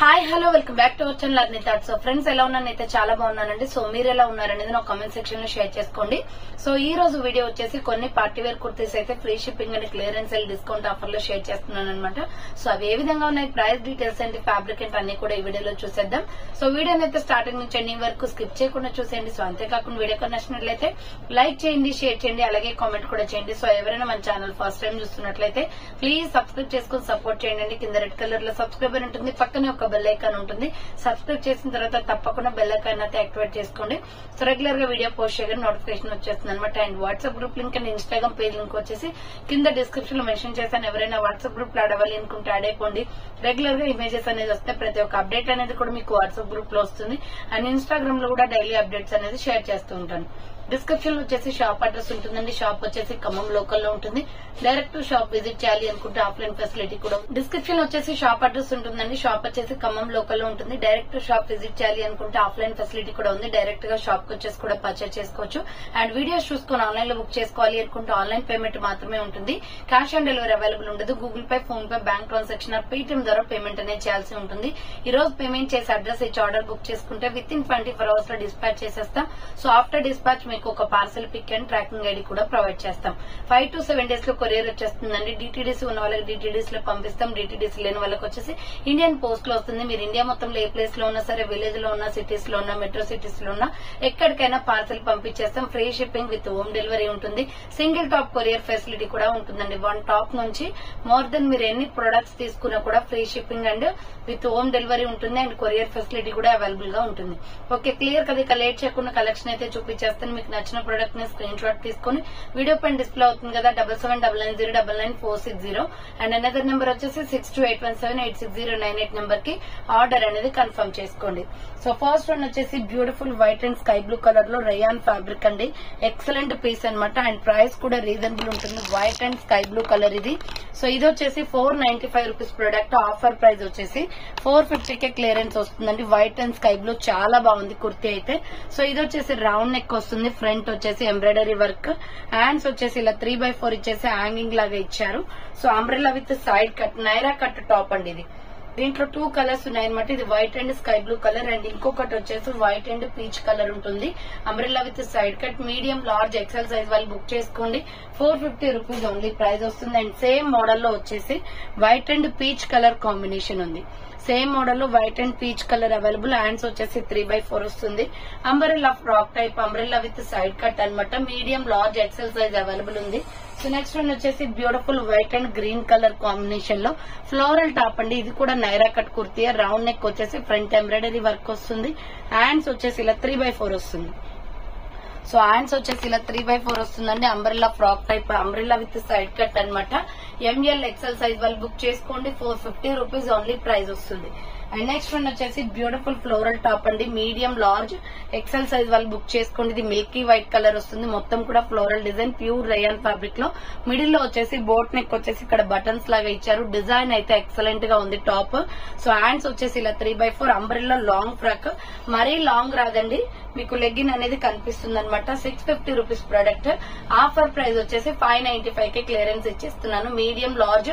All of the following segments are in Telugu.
Hi hello welcome back to our channel అర్ని thoughts. So friends ఎలా ఉన్నానైతే చాలా బాగున్నానండి. సో మీరు ఎలా ఉన్నారనేది నా కామెంట్ సెక్షన్ లో షేర్ చేసుకోండి. సో ఈ రోజు వీడియో వచ్చేసి కొన్ని పార్టీ వేర్ కుర్తీస్ అయితే free shipping and clearance sale discount offer లో షేర్ చేస్తున్నాను అనమాట. సో అవి ఏ విధంగా ఉన్నాయి, price details and fabric and అన్ని కూడా ఈ వీడియోలో చూసేద్దాం. సో వీడియోని అయితే స్టార్టింగ్ నుంచి ఎండింగ్ వరకు స్కిప్ చేయకుండా చూసేయండి. సో అంతేకాకుండా వీడియో నచ్చినట్లయితే లైక్ చేయండి, షేర్ చేయండి, అలాగే కామెంట్ కూడా చేయండి. సో ఎవరైనా మన ఛానల్ ఫస్ట్ టైం చూస్తున్నట్లయితే ప్లీజ్ సబ్స్క్రైబ్ చేసుకుని సపోర్ట్ చేయండి. కింద రెడ్ కలర్ లో సబ్స్క్రైబ్ అని ఉంటుంది, పక్కనే ఒక బెల్ ఐకాన్ ఉంటుంది. సబ్స్క్రైబ్ చేసిన తర్వాత తప్పకుండా బెల్ ఐకాన్ అయితే యాక్టివేట్ చేసుకోండి. సో రెగ్యులర్ గా వీడియో పోస్ట్ చేయగానే నోటిఫికేషన్ వచ్చేస్తుంది అనమాట. And WhatsApp group link and Instagram page link వచ్చేసి కింద డిస్క్రిప్షన్ లో మెన్షన్ చేశాను. ఎవరైనా వాట్సాప్ గ్రూప్ లో యాడ్ అవ్వాలి అనుకుంటే యాడ్ అయిపోండి. రెగ్యులర్ గా ఇమేజెస్ అనేది వస్తే ప్రతి ఒక్క అప్డేట్ అనేది కూడా మీకు వాట్సాప్ గ్రూప్ లో వస్తుంది. అండ్ ఇన్స్టాగ్రామ్ లో కూడా డైలీ అప్డేట్స్ అనేది షేర్ చేస్తూ ఉంటాను. డిస్క్రిప్షన్ లో వచ్చేసి షాప్ అడ్రస్ ఉంటుందండి. షాప్ వచ్చేసి ఖమ్మం లోకల్ లో ఉంటుంది. డైరెక్ట్ షాప్ విజిట్ చేయాలి అనుకుంటే ఆఫ్లైన్ ఫెసిలిటీ కూడా డిస్క్రిప్షన్ లో వచ్చేసి షాప్ అడ్రస్ ఉంటుందండి. షాప్ వచ్చేసి ఖమ్మం లోకల్ లో ఉంటుంది. డైరెక్ట్ షాప్ విజిట్ చేయాలి అనుకుంటే ఆఫ్లైన్ ఫెసిలిటీ కూడా ఉంది. డైరెక్ట్ గా షాప్ కి వచ్చేసి కూడా పర్చేస్ చేసుకోవచ్చు. అండ్ వీడియోస్ చూసుకుని ఆన్లైన్ లో బుక్ చేసుకోవాలి అనుకుంటే ఆన్లైన్ పేమెంట్ మాత్రమే ఉంటుంది. క్యాష్ ఆన్ డెలివరీ అవైలబుల్ ఉండదు. Google Pay, PhonePe, bank transaction Paytm ద్వారా పేమెంట్ అనేది చేయాల్సి ఉంటుంది. ఈ రోజు పేమెంట్ చేసి అడ్రస్ ఇచ్చి ఆర్డర్ బుక్ చేసుకుంటే విత్ ఇన్ 24 hours లో డిస్పాచ్ చేసేస్తాం. సో ఆఫ్టర్ డిస్పాచ్ మీకు ఒక parcel pick and tracking ID కూడా ప్రొవైడ్ చేస్తాం. 5 to 7 days లో కొరియర్ వచ్చేస్తుందండి. డిటిడిసి ఉన్న వాళ్ళకి డిటిడిసి లో పంపిస్తాం. డిటిడిసి లేని వాళ్ళకి వచ్చేసి ఇండియన్ పోస్ట్ లో వస్తుంది. మీరు ఇండియా మొత్తంలో ఏ ప్లేస్ లో ఉన్నా సరే, విలేజ్ లో ఉన్నా, సిటీస్ లో ఉన్నా, మెట్రో సిటీస్ లో ఉన్నా, ఎక్కడికైనా పార్సల్ పంపించేస్తాం. Free shipping with home delivery ఉంటుంది. సింగిల్ టాప్ కొరియర్ ఫెసిలిటీ కూడా ఉంటుందండి. 1 టాప్ నుంచి మోర్ దెన్ మీరు ఎన్ని ప్రొడక్ట్స్ తీసుకున్నా కూడా free shipping and with home delivery ఉంటుంది. అండ్ కొరియర్ ఫెసిలిటీ కూడా అవైలబుల్ గా ఉంటుంది. ఓకే, క్లియర్ కదా. ఇక లేట్ చేయకుండా కలెక్షన్ అయితే చూపించేస్తాను. మీకు నచ్చిన ప్రొడక్ట్ ని స్క్రీన్ షాట్ తీసుకుని వీడియో పైన డిస్ప్లే అవుతుంది కదా 7799099460 అండ్ అనదర్ నెంబర్ వచ్చేసి 6281786098 నెంబర్ కి ఆర్డర్ అనేది కన్ఫర్మ్ చేసుకోండి. సో ఫస్ట్ వన్ వచ్చేసి beautiful white and sky blue colour లో రేయాన్ ఫ్యాబ్రిక్ అండి. ఎక్సలెంట్ పీస్ అనమాట. అండ్ ప్రైస్ కూడా రీజనబుల్ ఉంటుంది. White and sky blue colour ఇది. సో ఇది వచ్చేసి 495 రూపీస్ ప్రొడక్ట్. ఆఫర్ ప్రైస్ వచ్చేసి 450 కే క్లియరెన్స్ వస్తుందండి. వైట్ అండ్ స్కై బ్లూ చాలా బాగుంది కుర్తీ అయితే. సో ఇది వచ్చేసి రౌండ్ నెక్ వస్తుంది. ఫ్రంట్ వచ్చేసి ఎంబ్రాయిడరీ వర్క్, హ్యాండ్స్ వచ్చేసి ఇలా 3x4 ఇచ్చేసి హ్యాంగింగ్ లాగా ఇచ్చారు. So umbrella with side cut, Naira cut top అండి ఇది. దీంట్లో 2 కలర్స్ ఉన్నాయన్నమాట. ఇది white and sky blue colour and ఇంకొకటి వచ్చేసి వైట్ అండ్ పీచ్ కలర్ ఉంటుంది. Umbrella with side cut, medium, large, XL size వాళ్ళు బుక్ చేసుకోండి. 450 రూపీస్ ఓన్లీ ప్రైస్ వస్తుంది. అండ్ సేమ్ మోడల్ లో వచ్చేసి white and peach colour combination ఉంది. సేమ్ మోడల్ లో white and peach colour available. Hands వచ్చేసి 3x4 వస్తుంది. Umbrella frock type, umbrella with side cut అనమాట. Medium, large, XL size available ఉంది. సో నెక్స్ట్ వన్ వచ్చేసి beautiful white and green colour combination లో ఫ్లోరల్ టాప్ అండి. ఇది కూడా Naira cut kurti. Round neck వచ్చేసి ఫ్రంట్ ఎంబ్రాయిడరీ వర్క్ వస్తుంది. హ్యాండ్స్ వచ్చేసి ఇలా 3x4 వస్తుంది. సో హ్యాండ్స్ వచ్చేసి ఇలా 3x4 వస్తుందండి. Umbrella frock type, umbrella with side cut అనమాట. ఎంఎల్, ఎక్సెల్ సైజ్ వాళ్ళు బుక్ చేసుకోండి. 450 రూపీస్ ఓన్లీ ప్రైస్ వస్తుంది. అండ్ నెక్స్ట్ వన్ వచ్చేసి బ్యూటిఫుల్ ఫ్లోరల్ టాప్ అండి. మీడియం, లార్జ్, ఎక్సెల్ సైజ్ వాళ్ళు బుక్ చేసుకోండి. ఇది మిల్కీ వైట్ కలర్ వస్తుంది. మొత్తం కూడా floral design, pure rayon fabric లో. మిడిల్ లో వచ్చేసి బోట్ నెక్ వచ్చేసి ఇక్కడ బటన్స్ లాగా ఇచ్చారు. డిజైన్ అయితే ఎక్సలెంట్ గా ఉంది టాప్. సో హ్యాండ్స్ వచ్చేసి ఇలా 3x4. అంబ్రెల్లా లాంగ్ ఫ్రాక్, మరీ లాంగ్ రాదండి, మీకు లెగ్గిన్ అనేది కనిపిస్తుంది అనమాట. 650 రూపీస్ ప్రొడక్ట్. ఆఫర్ ప్రైస్ వచ్చేసి 595 కి క్లియరెన్స్ ఇచ్చేస్తున్నాను. Medium, large,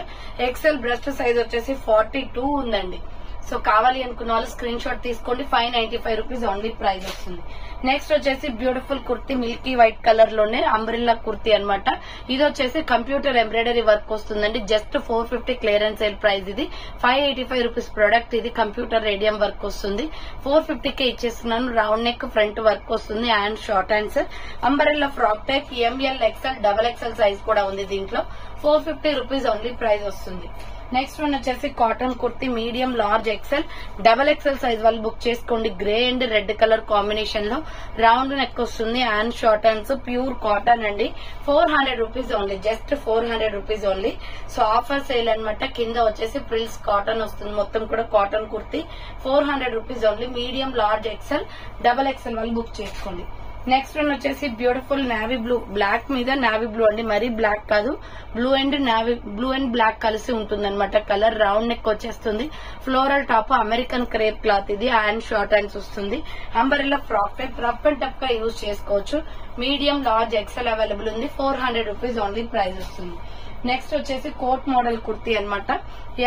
XL breast size వచ్చేసి 42 ఉందండి. సో కావాలి అనుకున్న వాళ్ళు స్క్రీన్ షాట్ తీసుకోండి. 595 రూపీస్ ఓన్లీ ప్రైస్ వస్తుంది. నెక్స్ట్ వచ్చేసి beautiful kurti, milky white colour లోనే అంబ్రెల్లా కుర్తీ అనమాట. ఇది వచ్చేసి కంప్యూటర్ ఎంబ్రాయిడరీ వర్క్ వస్తుందండి. Just 450 clearance sale price. ఇది 585 రూపీస్ ప్రొడక్ట్. ఇది కంప్యూటర్ రేడియం వర్క్ వస్తుంది. 450 కే ఇచ్చేస్తున్నాను. రౌండ్ నెక్, ఫ్రంట్ వర్క్ వస్తుంది. Hand short hands, umbrella frock type, M L, XL, XXL size కూడా ఉంది దీంట్లో. 450 రూపీస్ ఓన్లీ ప్రైస్ వస్తుంది. నెక్స్ట్ వన్ వచ్చేసి cotton kurti, medium, large, XL, XXL size వాళ్ళు బుక్ చేసుకోండి. Grey and red colour combination లో రౌండ్ నెక్ వస్తుంది. Hand short hands, pure cotton అండి. 400 rupees only, just 400 rupees only. So offer sale అనమాట. కింద వచ్చేసి ఫ్రిల్స్ కాటన్ వస్తుంది. మొత్తం కూడా cotton kurti. 400 rupees only. Medium, large, XL, XXL వాళ్ళు బుక్ చేసుకోండి. నెక్స్ట్ వన్ వచ్చేసి బ్యూటిఫుల్ నావీ బ్లూ, బ్లాక్ మీద నావీ బ్లూ అండి. మరీ బ్లాక్ కాదు, బ్లూ అండ్ బ్లాక్ కలిసి ఉంటుంది అనమాట కలర్. రౌండ్ నెక్ వచ్చేస్తుంది. Floral top, American crepe cloth ఇది. హ్యాండ్ షార్ట్ హ్యాండ్స్ వస్తుంది. Umbrella frock type, rough and tough గా యూజ్ చేసుకోవచ్చు. మీడియం, లార్జ్, ఎక్సెల్ అవైలబుల్ ఉంది. 400 రూపీస్ ఓన్లీ ప్రైస్ వస్తుంది. నెక్స్ట్ వచ్చేసి కోట్ మోడల్ కుర్తీ అన్నమాట.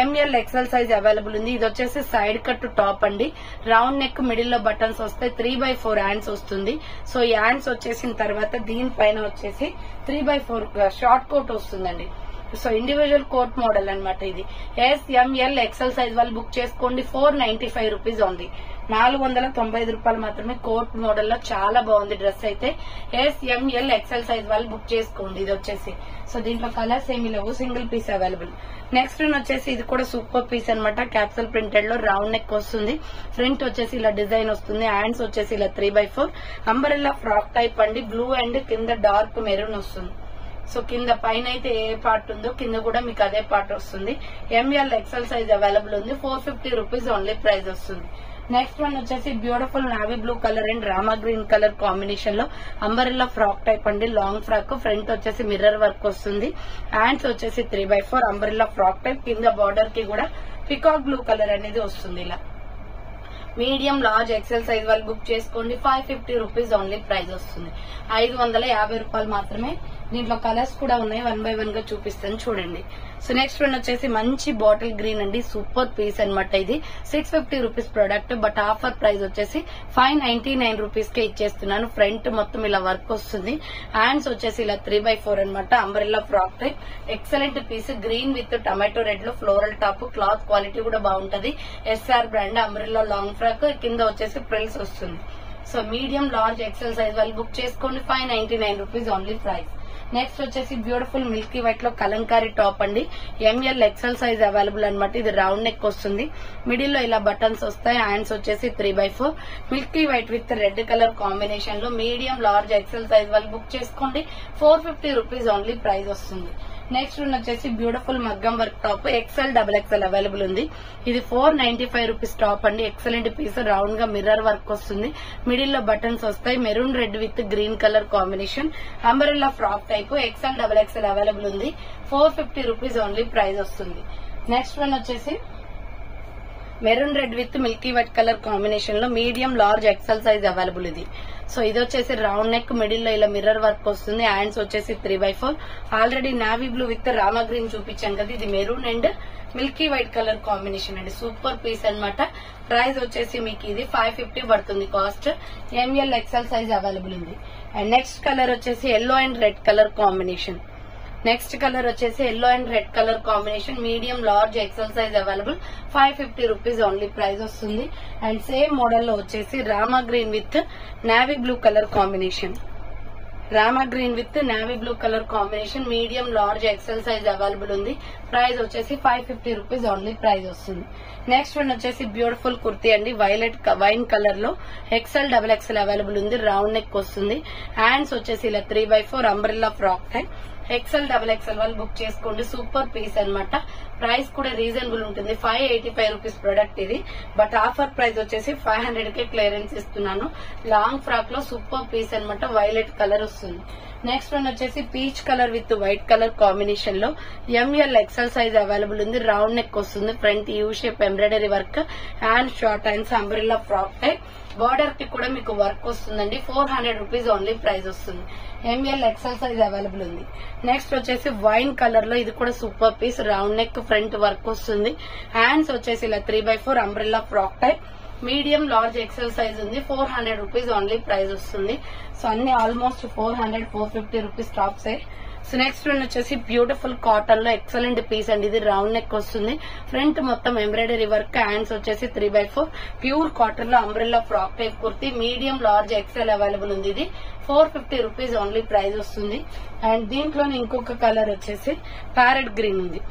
ఎంఎల్ ఎక్సెల్ సైజ్ అవైలబుల్ ఉంది. ఇది వచ్చేసి సైడ్ కట్ టాప్ అండి. రౌండ్ నెక్, మిడిల్ లో బటన్స్ వస్తాయి. 3/4 హ్యాండ్స్ వస్తుంది. సో ఈ హ్యాండ్స్ వచ్చేసిన తర్వాత దీనిపైన వచ్చేసి 3/4 షార్ట్ కోట్ వస్తుందండి. సో ఇండివిజువల్ కోట్ మోడల్ అన్నమాట. ఇది ఎస్ఎంఎల్ ఎక్సెల్ సైజ్ వాళ్ళు బుక్ చేసుకోండి. 495 రూపీస్ ఉంది. 495 రూపాయలు మాత్రమే. కోట్ మోడల్ లో చాలా బాగుంది డ్రెస్ అయితే. ఎస్ఎంఎల్ ఎక్సెల్ సైజ్ వాళ్ళు బుక్ చేసుకోండి. ఇది వచ్చేసి సో దీంట్లో కలర్స్ ఏమీ లేవు, సింగిల్ పీస్ అవైలబుల్. నెక్స్ట్ వచ్చేసి ఇది కూడా సూపర్ పీస్ అన్నమాట. క్యాప్సూల్ ప్రింటెడ్ లో రౌండ్ నెక్ వస్తుంది. ఫ్రంట్ వచ్చేసి ఇలా డిజైన్ వస్తుంది. హ్యాండ్స్ వచ్చేసి ఇలా 3/4 అంబరెల్లా ఫ్రాక్ టైప్ అండి. బ్లూ అండ్ కింద డార్క్ మెరూన్ వస్తుంది. సో కింద పైన అయితే ఏ పార్ట్ ఉందో కింద కూడా మీకు అదే పార్ట్ వస్తుంది. ఎంఎల్ ఎక్సెల్ సైజ్ అవైలబుల్ ఉంది. 450 రూపీస్ ఓన్లీ ప్రైస్ వస్తుంది. నెక్స్ట్ వన్ వచ్చేసి beautiful navy blue colour and Rama green colour combination లో అంబరెల్లా ఫ్రాక్ టైప్ అండి. Long frock. ఫ్రంట్ వచ్చేసి మిర్రర్ వర్క్ వస్తుంది. హ్యాండ్స్ వచ్చేసి 3/4 అంబరెల్లా ఫ్రాక్ టైప్. కింద బార్డర్ కి కూడా పికాక్ బ్లూ కలర్ అనేది వస్తుంది. ఇలా మీడియం లార్జ్ ఎక్సెల్ సైజ్ వాళ్ళు బుక్ చేసుకోండి. 550 రూపీస్ ఓన్లీ ప్రైస్ వస్తుంది. 550 రూపాయలు మాత్రమే. దీంట్లో కలర్స్ కూడా ఉన్నాయి. 1 by 1 గా చూపిస్తాను చూడండి. సో నెక్స్ట్ వన్ వచ్చేసి మంచి బాటిల్ గ్రీన్ అండి. సూపర్ పీస్ అన్నమాట. ఇది 650 rupees product. But offer price వచ్చేసి 599 రూపీస్ కే ఇచ్చేస్తున్నాను. ఫ్రంట్ మొత్తం ఇలా వర్క్ వస్తుంది. హ్యాండ్స్ వచ్చేసి ఇలా 3/4 అన్నమాట. Umbrella frock type. Excellent piece. Green with tomato red లో ఫ్లోరల్ టాప్. క్లాత్ క్వాలిటీ కూడా బాగుంటది. S R brand. Umbrella long frock. కింద వచ్చేసి ప్రిల్స్ వస్తుంది. So medium large XL size వాళ్ళు బుక్ చేసుకోండి. 599 రూపీస్ ఓన్లీ ప్రైస్. నెక్స్ట్ వచ్చేసి బ్యూటిఫుల్ మిల్కీ వైట్ లో కలంకారీ టాప్ అండి. ఎంఎల్ ఎక్సెల్ సైజ్ అవైలబుల్ అన్నమాట. ఇది రౌండ్ నెక్ వస్తుంది. మిడిల్ లో ఇలా బటన్స్ వస్తాయి. హ్యాండ్స్ వచ్చేసి 3/4 milky white with red colour combination లో మీడియం లార్జ్ ఎక్సెల్ సైజ్ వాళ్ళు బుక్ చేసుకోండి. 450 రూపీస్ ఓన్లీ ప్రైస్ వస్తుంది. నెక్స్ట్ వచ్చేసి బ్యూటిఫుల్ మగ్గం work top. XL XXL available ఉంది. ఇది 495 రూపీస్ టాప్ అండి. Excellent piece. రౌండ్ గా మిర్రర్ వర్క్ వస్తుంది. మిడిల్ లో బటన్స్ వస్తాయి. Maroon red with green colour combination. Umbrella frock type. XL XXL available ఉంది. 450 రూపీస్ ఓన్లీ ప్రైస్ వస్తుంది. నెక్స్ట్ వన్ వచ్చేసి maroon red with milky white colour combination లో medium large XL size available ఇది. సో ఇది వచ్చేసి రౌండ్ నెక్. మిడిల్ లో ఇలా మిర్రర్ వర్క్ వస్తుంది. హ్యాండ్స్ వచ్చేసి 3/4. Already navy blue with Rama green చూపించాను కదా. ఇది maroon and milky white colour combination అండి. సూపర్ పీస్ అన్నమాట. ప్రైస్ వచ్చేసి మీకు ఇది 550 పడుతుంది cost. M L XL size available ఉంది. అండ్ నెక్స్ట్ కలర్ వచ్చేసి yellow and red colour combination. Next colour వచ్చేసి yellow and red colour combination. Medium large XL size available. 550 rupees only price వస్తుంది. అండ్ సేమ్ మోడల్ లో వచ్చేసి Rama green with navy blue colour combination. Rama green with navy blue colour combination. Medium large XL size available ఉంది. ప్రైస్ వచ్చేసి 550 రూపీస్ ఓన్లీ ప్రైస్ వస్తుంది. నెక్స్ట్ వన్ వచ్చేసి బ్యూటిఫుల్ కుర్తీ అండి. వైలెట్ వైన్ కలర్ లో ఎక్సెల్ XXL అవైలబుల్ ఉంది. రౌండ్ నెక్ వస్తుంది. హ్యాండ్స్ వచ్చేసి ఇలా 3/4 umbrella frock type. XL XXL వాళ్ళు బుక్ చేసుకోండి. సూపర్ పీస్ అన్నమాట. ప్రైస్ కూడా రీజనబుల్ ఉంటుంది. 585 రూపీస్ ప్రొడక్ట్ ఇది. బట్ ఆఫర్ ప్రైస్ వచ్చేసి 500 కే క్లియరెన్స్ ఇస్తున్నాను. లాంగ్ ఫ్రాక్ లో సూపర్ పీస్ అన్నమాట. వైలెట్ కలర్ వస్తుంది. నెక్స్ట్ వన్ వచ్చేసి peach colour with white colour combination లో ఎంఎల్ ఎక్సెల్ సైజ్ అవైలబుల్ ఉంది. రౌండ్ నెక్ వస్తుంది. Front U shape embroidery work. Hand short hands umbrella frock type. Border కి కూడా మీకు వర్క్ వస్తుందండి. 400 రూపీస్ ఓన్లీ ప్రైస్ వస్తుంది. ఎంఎల్ ఎక్సెల్ సైజ్ అవైలబుల్ ఉంది. నెక్స్ట్ వచ్చేసి వైన్ కలర్ లో ఇది కూడా super piece. Round neck front work వస్తుంది. హ్యాండ్స్ వచ్చేసి ఇలా 3/4 umbrella frock type. Medium large XL size ఉంది. 400 రూపీస్ ఓన్లీ ప్రైస్ వస్తుంది. సో అన్ని almost 450 rupees tops. So next one వచ్చేసి బ్యూటిఫుల్ కాటన్ లో ఎక్సలెంట్ పీస్ అండి. ఇది రౌండ్ నెక్ వస్తుంది. ఫ్రంట్ మొత్తం ఎంబ్రాయిడరీ వర్క్. హ్యాండ్స్ వచ్చేసి 3/4 ప్యూర్ కాటన్ లో umbrella frock type kurti. Medium large XL available ఉంది. ఇది 450 రూపీస్ ఓన్లీ ప్రైస్ వస్తుంది. అండ్ దీంట్లోనే ఇంకొక కలర్ వచ్చేసి ప్యారెట్ గ్రీన్ ఉంది.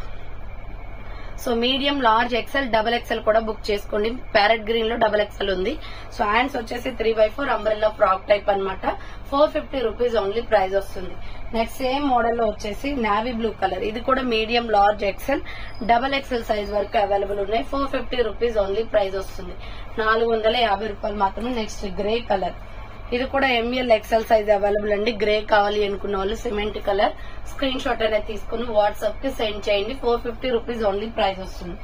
So medium large XL XXL కూడా బుక్ చేసుకోండి. ప్యారెట్ గ్రీన్ లో XXL ఉంది. సో హ్యాండ్స్ వచ్చేసి 3/4 అంబ్రెల్లా ఫ్రాక్ టైప్ అన్నమాట. 450 రూపీస్ ఓన్లీ ప్రైస్ వస్తుంది. నెక్స్ట్ సేమ్ మోడల్ లో వచ్చేసి నావీ బ్లూ కలర్. ఇది కూడా medium large XL XXL size వరకు అవైలబుల్ ఉన్నాయి. 450 రూపీస్ ఓన్లీ ప్రైస్ వస్తుంది. 450 రూపాయలు మాత్రమే. Next grey colour. ఇది కూడా ఎంఎల్ ఎక్సెల్ సైజ్ అవైలబుల్ అండి. గ్రే కావాలి అనుకున్న వాళ్ళు సిమెంట్ కలర్ స్క్రీన్ షాట్ అనేది తీసుకుని వాట్సాప్ కి సెండ్ చేయండి. 450 రూపీస్ ఓన్లీ ప్రైస్ వస్తుంది.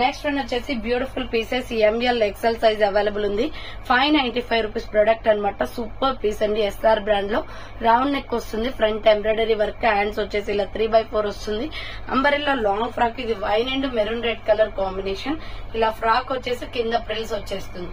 నెక్స్ట్ వన్ వచ్చేసి beautiful pieces M L XL size available ఉంది. 595 రూపీస్ ప్రొడక్ట్ అనమాట. సూపర్ పీస్ అండి. ఎస్ఆర్ బ్రాండ్ లో రౌండ్ నెక్ వస్తుంది. ఫ్రంట్ ఎంబ్రాయిడరీ వర్క్, హ్యాండ్స్ వచ్చేసి ఇలా 3x4 వస్తుంది. Umbrella long frock. ఇది wine and maroon red colour combination. ఇలా ఫ్రాక్ వచ్చేసి కింద ప్రిల్స్ వచ్చేస్తుంది.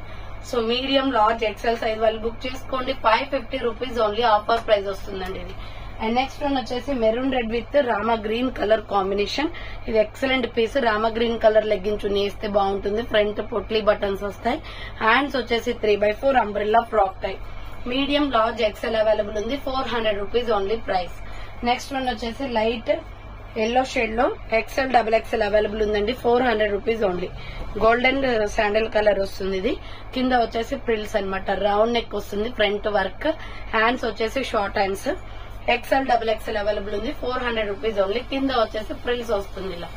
So medium large XL size వాళ్ళు బుక్ చేసుకోండి. 550 రూపీస్ ఓన్లీ ఆఫర్ ప్రైస్ వస్తుందండి ఇది. అండ్ నెక్స్ట్ వన్ వచ్చేసి maroon red with Rama green colour combination. ఇది excellent piece. Rama green colour legging chunni వేస్తే బాగుంటుంది. ఫ్రంట్ పొట్లీ బటన్స్ వస్తాయి. హ్యాండ్స్ వచ్చేసి 3x4 umbrella frock type. Medium large XL available ఉంది. 400 rupees only price. Next one వచ్చేసి లైట్ ఎల్లో షేడ్ లో ఎక్సెల్ డబుల్ ఎక్సెల్ అవైలబుల్ ఉందండి. 400 rupees only. Golden sandal colour వస్తుంది. ఇది కింద వచ్చేసి ప్రిల్స్ అనమాట. రౌండ్ నెక్ వస్తుంది. ఫ్రంట్ వర్క్, హ్యాండ్స్ వచ్చేసి short hands. XL double XL available ఉంది. 400 రూపీస్ ఓన్లీ. కింద వచ్చేసి ప్రిల్స్ వస్తుంది ఇలా.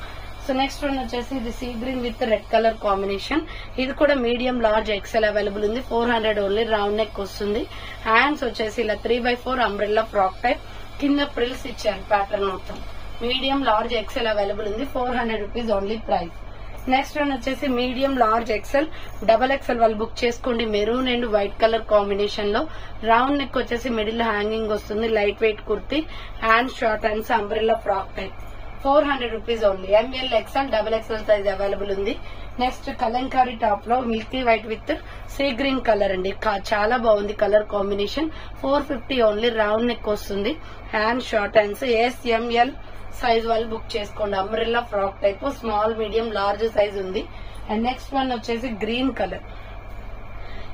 సో నెక్స్ట్ వన్ వచ్చేసి ఇది see green with red colour combination. ఇది కూడా మీడియం లార్జ్ ఎక్సెల్ అవైలబుల్ ఉంది. 400 ఓన్లీ. రౌండ్ నెక్ వస్తుంది. హ్యాండ్స్ వచ్చేసి ఇలా 3x4 అంబ్రెల్లా ఫ్రాక్ టైప్. కింద ప్రిల్స్ ఇచ్చారు ప్యాటర్న్ మొత్తం. మీడియం లార్జ్ ఎక్సెల్ అవైలబుల్ ఉంది. 400 rupees only price. Next one వచ్చేసి medium large XL double XL వాళ్ళు బుక్ చేసుకోండి. Maroon and white colour combination లో రౌండ్ నెక్ వచ్చేసి మిడిల్ హ్యాంగింగ్ వస్తుంది. Light weight kurti, hands short hands, umbrella frock type. 400 rupees only. M L XL double XL size available ఉంది. నెక్స్ట్ కలంకారీ టాప్ లో milky white with sea green colour అండి. చాలా బాగుంది colour combination. 450 only. Round neck వస్తుంది. Hand short hands. SML size వాళ్ళు బుక్ చేసుకోండి. Umbrella frock type. Small, medium, large size ఉంది. అండ్ నెక్స్ట్ వన్ వచ్చేసి గ్రీన్ కలర్.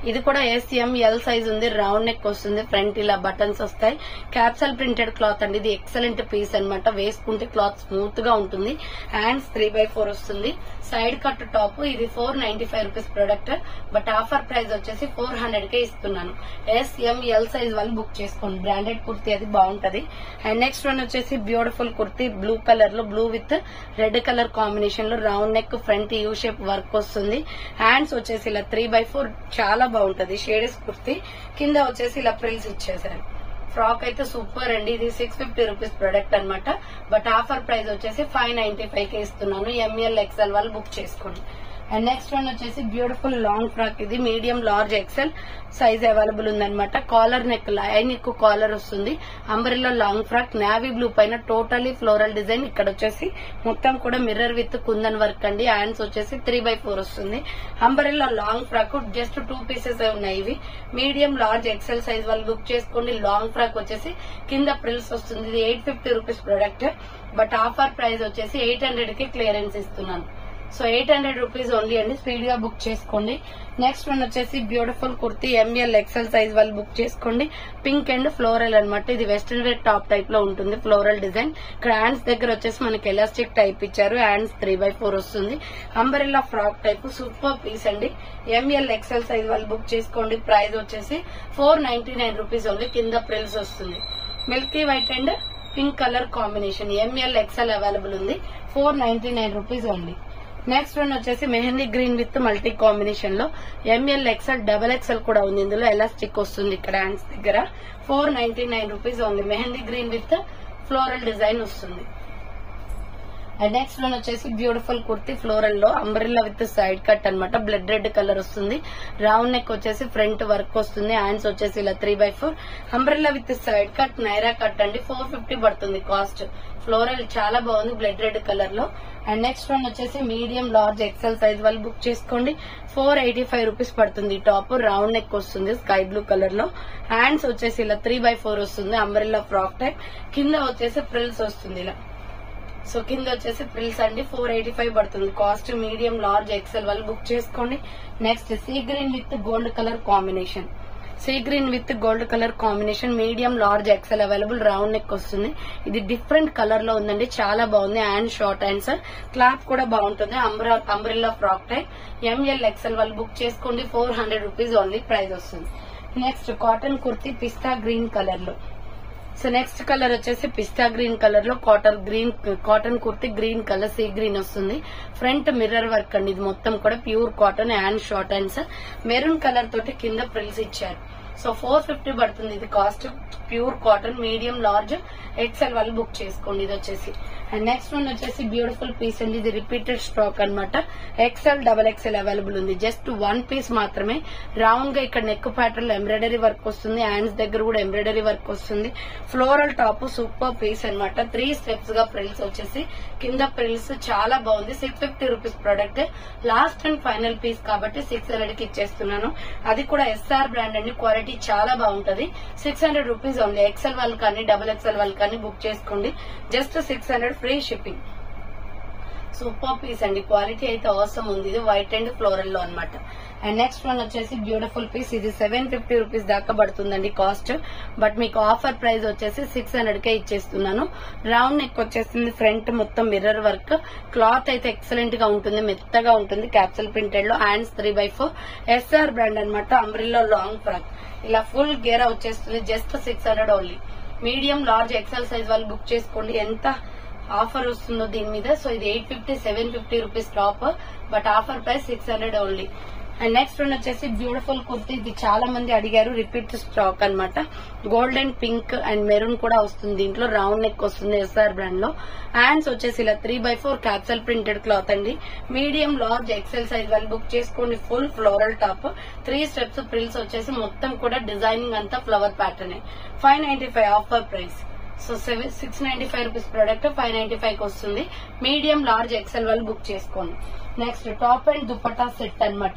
ఇది కూడా ఎస్ఎంఎల్ సైజ్ ఉంది. రౌండ్ నెక్ వస్తుంది. ఫ్రంట్ ఇలా బటన్స్ వస్తాయి. క్యాప్సల్ ప్రింటెడ్ క్లాత్ అండి. ఇది ఎక్సలెంట్ పీస్ అనమాట. వేసుకుంటే క్లాత్ స్మూత్ గా ఉంటుంది. హ్యాండ్స్ 3x4 వస్తుంది. Side cut top. ఇది 495 rupees product. But offer price వచ్చేసి 400 కే ఇస్తున్నాను. ఎస్ఎంఎల్ సైజ్ వాళ్ళు బుక్ చేసుకోండి. బ్రాండెడ్ కుర్తీ అది బాగుంటది. అండ్ నెక్స్ట్ వన్ వచ్చేసి బ్యూటిఫుల్ కుర్తీ బ్లూ కలర్ లో, blue with red colour combination లో round neck, front U shape work వస్తుంది. హ్యాండ్స్ వచ్చేసి ఇలా 3x4 చాలా బాగుంటది. షేడెస్ కుర్తీ. కింద వచ్చేసి ఇలా ప్రిల్స్ ఇచ్చేసారు. ఫ్రాక్ అయితే సూపర్ అండి. ఇది 650 రూపీస్ ప్రొడక్ట్ అనమాట. బట్ ఆఫర్ ప్రైస్ వచ్చేసి 595 కే ఇస్తున్నాను. ఎంఎల్ ఎక్సెల్ వాళ్ళు బుక్ చేసుకోండి. అండ్ నెక్స్ట్ వన్ వచ్చేసి బ్యూటిఫుల్ లాంగ్ ఫ్రాక్. ఇది medium large XL size available ఉందన్నమాట. Collar neck, line neck collar వస్తుంది. Umbrella long frock. Navy blue పైన టోటలీ ఫ్లోరల్ డిజైన్. ఇక్కడ వచ్చేసి మొత్తం కూడా మిర్రర్ విత్ కుందన్ వర్క్ అండి. హ్యాండ్స్ వచ్చేసి 3x4 వస్తుంది. Umbrella long frock. Just 2 pieces ఉన్నాయి ఇవి. మీడియం లార్జ్ ఎక్సెల్ సైజ్ వాళ్ళు బుక్ చేసుకోండి. లాంగ్ ఫ్రాక్ వచ్చేసి కింద ప్రిల్స్ వస్తుంది. ఇది 850 rupees product. But offer price వచ్చేసి 800 కి క్లియరెన్స్ ఇస్తున్నాను. సో 800 రూపీస్ ఓన్లీ అండి. స్పీడ్ గా బుక్ చేసుకోండి. నెక్స్ట్ వన్ వచ్చేసి beautiful kurti M L XL size వాళ్ళు బుక్ చేసుకోండి. పింక్ అండ్ ఫ్లోరల్ అనమాట. ఇది వెస్టర్న్ వేర్ టాప్ టైప్ లో ఉంటుంది. Floral design. ఇక్కడ హ్యాండ్స్ దగ్గర వచ్చేసి మనకి ఎలాస్టిక్ టైప్ ఇచ్చారు. హ్యాండ్స్ 3x4 వస్తుంది. Umbrella frock type. Super piece అండి. ఎంఎల్ ఎక్సెల్ సైజ్ వాళ్ళు బుక్ చేసుకోండి. ప్రైస్ వచ్చేసి 499 రూపీస్ ఓన్లీ. కింద ప్రిల్స్ వస్తుంది. Milky white and pink colour combination. ML XL available ఉంది. 499 రూపీస్ ఓన్లీ. నెక్స్ట్ వన్ వచ్చేసి mehndi green with multi combination లో ఎంఎల్ ఎక్సెల్ డబల్ ఎక్సెల్ కూడా ఉంది. ఇందులో ఎలాస్టిక్ వస్తుంది ఇక్కడ హ్యాండ్స్ దగ్గర. 499 rupees only. Mehndi green with floral design వస్తుంది. అండ్ నెక్స్ట్ వన్ వచ్చేసి బ్యూటిఫుల్ కుర్తీ ఫ్లోరల్ లో అంబ్రెల్లా విత్ సైడ్ కట్ అనమాట. బ్లడ్ రెడ్ కలర్ వస్తుంది. రౌండ్ నెక్ వచ్చేసి ఫ్రంట్ వర్క్ వస్తుంది. హ్యాండ్స్ వచ్చేసి ఇలా 3x4. Umbrella with side cut Naira cut అండి. 450 పడుతుంది కాస్ట్. ఫ్లోరల్ చాలా బాగుంది బ్లడ్ రెడ్ కలర్ లో. అండ్ నెక్స్ట్ వన్ వచ్చేసి మీడియం లార్జ్ ఎక్సెల్ సైజ్ వాళ్ళు బుక్ చేసుకోండి. 485 రూపీస్ పడుతుంది. టాప్ రౌండ్ నెక్ వస్తుంది స్కై బ్లూ కలర్ లో. హ్యాండ్స్ వచ్చేసి ఇలా 3x4 వస్తుంది. Umbrella frock type. కింద వచ్చేసి ప్రిల్స్ వస్తుంది ఇలా. సో కింద వచ్చేసి ప్రిల్స్ అండి. 485 పడుతుంది కాస్ట్. మీడియం లార్జ్ ఎక్సెల్ వాళ్ళు బుక్ చేసుకోండి. Next sea green with gold colour combination. Sea green with gold colour combination. Medium large XL available. Round neck వస్తుంది. ఇది డిఫరెంట్ కలర్ లో ఉందండి. చాలా బాగుంది. Hand short hands. క్లాత్ కూడా బాగుంటుంది. Umbrella frock type. M L XL వాళ్ళు బుక్ చేసుకోండి. 400 రూపీస్ ఓన్లీ ప్రైస్ వస్తుంది. నెక్స్ట్ కాటన్ కుర్తీ పిస్తా గ్రీన్ కలర్ లో. సో నెక్స్ట్ కలర్ వచ్చేసి పిస్తా గ్రీన్ కలర్ లో cotton kurti green colour sea green వస్తుంది. ఫ్రంట్ మిర్రర్ వర్క్ అండి. ఇది మొత్తం కూడా pure cotton. Hand short hands. Maroon colour తోటి కింద ప్రిల్స్ ఇచ్చారు. సో 450 పడుతుంది ఇది cost. Pure cotton medium large XL వాళ్ళు బుక్ చేసుకోండి. ఇది వచ్చేసి అండ్ నెక్స్ట్ వన్ వచ్చేసి బ్యూటిఫుల్ పీస్ అండి. ఇది రిపీటెడ్ స్టాక్ అనమాట. ఎక్స్ఎల్ డబల్ ఎక్స్ఎల్ అవైలబుల్ ఉంది. జస్ట్ 1 పీస్ మాత్రమే. రౌండ్ గా ఇక్కడ నెక్ ప్యాటర్న్ లో ఎంబ్రాయిడరీ వర్క్ వస్తుంది. హ్యాండ్స్ దగ్గర కూడా ఎంబ్రాయిడరీ వర్క్ వస్తుంది. ఫ్లోరల్ టాప్ సూపర్ పీస్ అనమాట. 3 స్టెప్స్ గా ప్రిల్స్ వచ్చేసి కింద ప్రిల్స్ చాలా బాగుంది. 650 rupees product. Last and final piece కాబట్టి 600 కి ఇచ్చేస్తున్నాను. అది కూడా ఎస్ఆర్ బ్రాండ్ అండి. క్వాలిటీ చాలా బాగుంటది. 600 రూపీస్ ఓన్లీ. ఎక్స్ఎల్ వాళ్ళు కానీ డబుల్ ఎక్స్ఎల్ వాళ్ళు కానీ బుక్ చేసుకోండి. Just 600 free shipping. Super piece అండి. క్వాలిటీ అయితే అవసరం ఉంది. ఇది వైట్ అండ్ ఫ్లోరల్ లో అనమాట. అండ్ నెక్స్ట్ వన్ వచ్చేసి బ్యూటిఫుల్ పీస్. ఇది 750 రూపీస్ దాకా పడుతుందండి కాస్ట్. బట్ మీకు ఆఫర్ ప్రైస్ వచ్చేసి 600 కే ఇచ్చేస్తున్నాను. రౌండ్ నెక్ వచ్చేసింది. ఫ్రంట్ మొత్తం మిర్రర్ వర్క్. క్లాత్ అయితే ఎక్సలెంట్ గా ఉంటుంది. మెత్తగా ఉంటుంది. క్యాప్సూల్ ప్రింటెడ్ లో. హ్యాండ్స్ 3/4. ఎస్ఆర్ బ్రాండ్ అనమాట. Umbrella long frock. ఇలా ఫుల్ గేరా వచ్చేస్తుంది. Just 600 only. Medium large XL size వాళ్ళు బుక్ చేసుకోండి. ఎంత ఆఫర్ వస్తుందో దీని మీద. సో ఇది 850 750 rupees top. But offer price 600 only. And next one వచ్చేసి బ్యూటిఫుల్ కుర్తీ. ఇది చాలా మంది అడిగారు. రిపీట్ స్టాక్ అనమాట. గోల్డెన్ పింక్ అండ్ మెరూన్ కూడా వస్తుంది. దీంట్లో రౌండ్ నెక్ వస్తుంది ఎస్ఆర్ బ్రాండ్ లో. హ్యాండ్స్ వచ్చేసి ఇలా 3/4 క్యాప్సూల్ ప్రింటెడ్ క్లాత్ అండి. మీడియం లార్జ్ ఎక్సెల్ సైజ్ వాళ్ళు బుక్ చేసుకోండి. Full floral top. 3 స్టెప్స్ ప్రిల్స్ వచ్చేసి మొత్తం కూడా డిజైనింగ్ అంతా flower pattern. 595 offer price. So 695 rupees product 595 కి వస్తుంది. మీడియం లార్జ్ ఎక్సెల్ వాళ్ళు బుక్ చేసుకోండి. Next top and dupatta set అనమాట.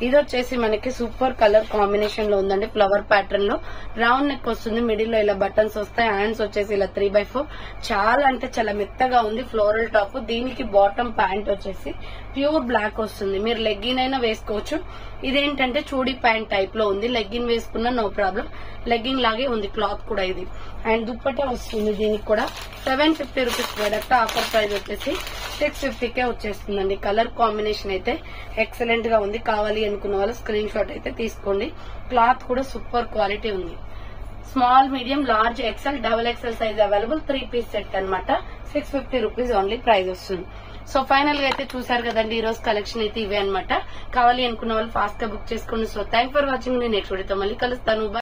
ఇది వచ్చేసి మనకి సూపర్ కలర్ కాంబినేషన్ లో ఉందండి. ఫ్లవర్ ప్యాటర్న్ లో రౌండ్ నెక్ వస్తుంది. మిడిల్ లో ఇలా బటన్స్ వస్తాయి. హ్యాండ్స్ వచ్చేసి ఇలా 3/4. చాలా అంటే చాలా మెత్తగా ఉంది. Floral top. దీనికి బాటమ్ ప్యాంట్ వచ్చేసి ప్యూర్ బ్లాక్ వస్తుంది. మీరు లెగ్గిన్ అయినా వేసుకోవచ్చు. ఇదేంటంటే చూడీ ప్యాంట్ టైప్ లో ఉంది. లెగ్గిన్ వేసుకున్నా నో ప్రాబ్లం. లెగ్గిన్ లాగే ఉంది క్లాత్ కూడా ఇది. అండ్ దుప్పట్టా వస్తుంది. దీనికి కూడా 750 రూపీస్ ప్రొడక్ట్. ఆఫర్ ప్రైస్ వచ్చేసి 650 కే వచ్చేస్తుందండి. కలర్ కాంబినేషన్ అయితే ఎక్సలెంట్ గా ఉంది. కావాలి అనుకున్న వాళ్ళు స్క్రీన్ షాట్ అయితే తీసుకోండి. క్లాత్ కూడా సూపర్ క్వాలిటీ ఉంది. Small medium large XL double XL size available. 3 piece set అనమాట. 650 రూపీస్ ఓన్లీ ప్రైస్ వస్తుంది. సో ఫైనల్ గా అయితే చూసారు కదండి. ఈ రోజు కలెక్షన్ అయితే ఇవే అనమాట. కావాలి అనుకున్న వాళ్ళు ఫాస్ట్ గా బుక్ చేసుకోండి. So thank for watching. నేను నెక్స్ట్ వీడియోతో మళ్ళీ కలుస్తాను.